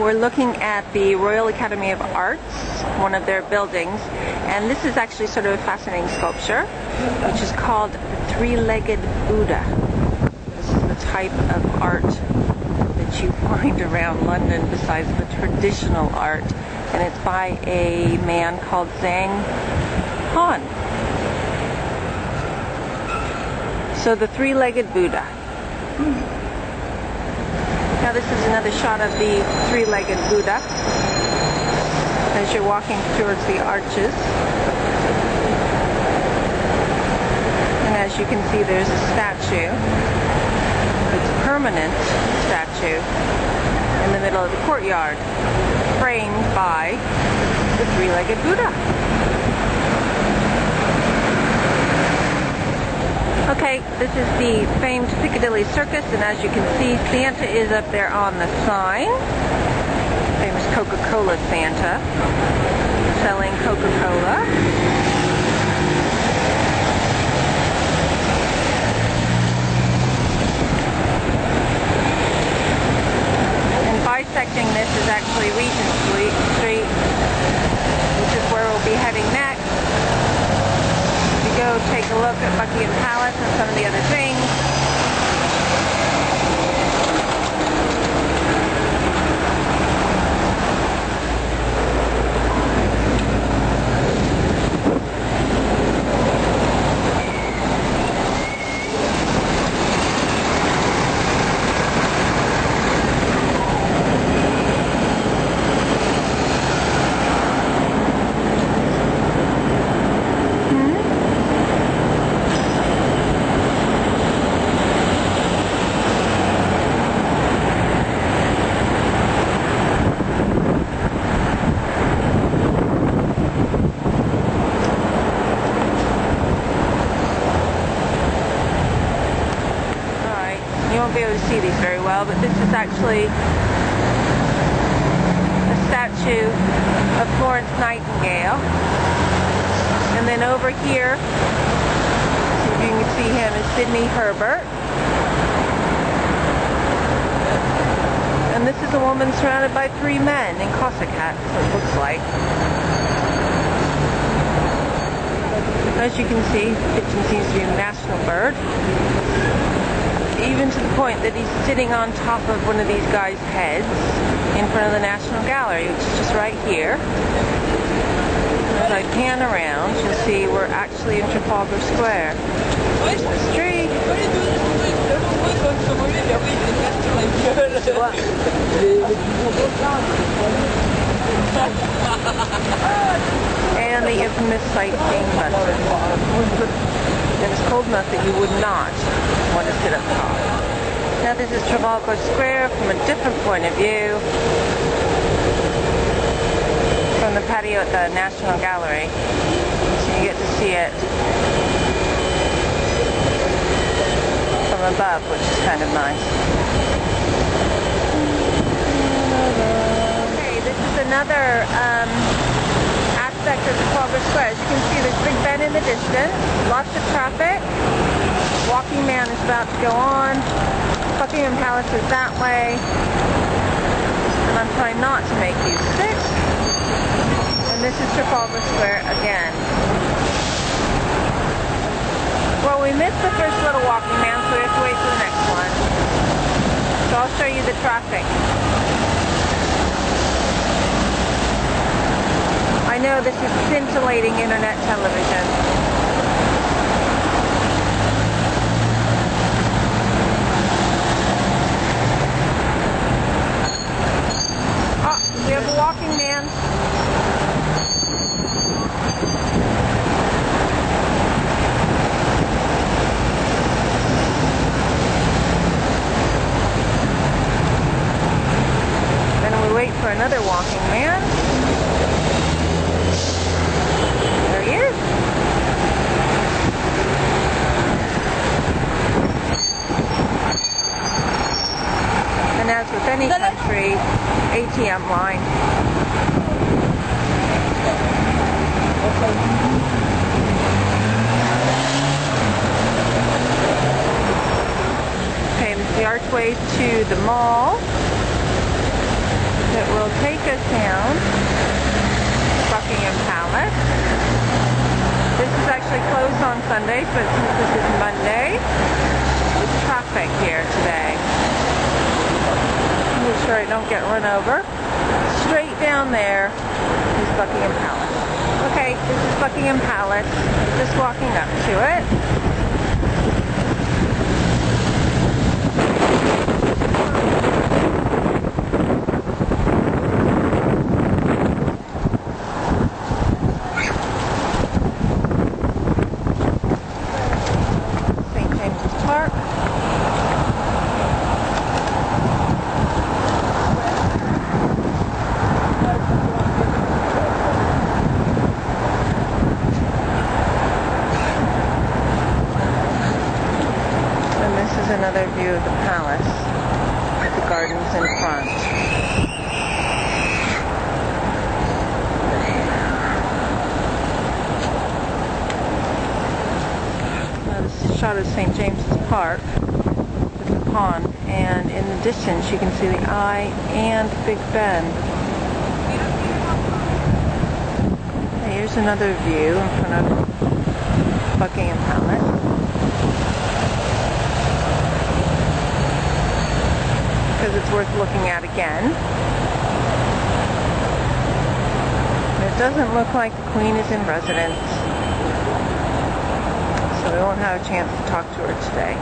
we're looking at the Royal Academy of Arts, one of their buildings, and this is actually sort of a fascinating sculpture, which is called the Three-Legged Buddha. This is the type of art that you find around London besides the traditional art, and it's by a man called Zhang Han. So the Three-Legged Buddha. Now this is another shot of the Three-Legged Buddha as you're walking towards the arches. And as you can see, there's a statue. It's a permanent statue in the middle of the courtyard, framed by the Three-Legged Buddha. Okay, this is the famed Piccadilly Circus, and as you can see, Santa is up there on the sign. Famous Coca-Cola Santa, selling Coca-Cola. And bisecting this is actually Regent Street, which is where we'll be heading next. Go take a look at Buckingham Palace and some of the other things. You won't be able to see these very well, but this is actually a statue of Florence Nightingale. And then over here, see if you can see him, is Sidney Herbert. And this is a woman surrounded by three men in Cossack hats, it looks like. As you can see, pigeon seems to be a national bird. Even to the point that he's sitting on top of one of these guys' heads in front of the National Gallery, which is just right here. As I pan around, you'll see we're actually in Trafalgar Square. There's the street. And the infamous sightseeing bus. And it's cold enough that you would not want to sit up top. Now this is Trafalgar Square from a different point of view, from the patio at the National Gallery. So you get to see it from above, which is kind of nice. Okay, this is another aspect of Trafalgar Square. As you can see, there's Big Ben in the distance, lots of traffic. Walking Man is about to go on. Buckingham Palace is that way. And I'm trying not to make you sick. And this is Trafalgar Square again. Well, we missed the first little Walking Man, so we have to wait for the next one. So I'll show you the traffic. I know this is scintillating internet television. We have a Walking Man. Then we wait for another Walking Man. There he is. And as with any country, ATM line. Okay, the archway to the mall. that will take us down Buckingham Palace. This is actually closed on Sundays, but since this is Monday, there's traffic here today. Make sure I don't get run over. Straight down there is Buckingham Palace. Okay, this is Buckingham Palace. Just walking up to it. St. James's Park. Another view of the palace with the gardens in front. Now this is a shot of St. James's Park with the pond, and in the distance you can see the Eye and Big Ben. Here's another view in front of Buckingham Palace. Because it's worth looking at again. And it doesn't look like the Queen is in residence, so we won't have a chance to talk to her today.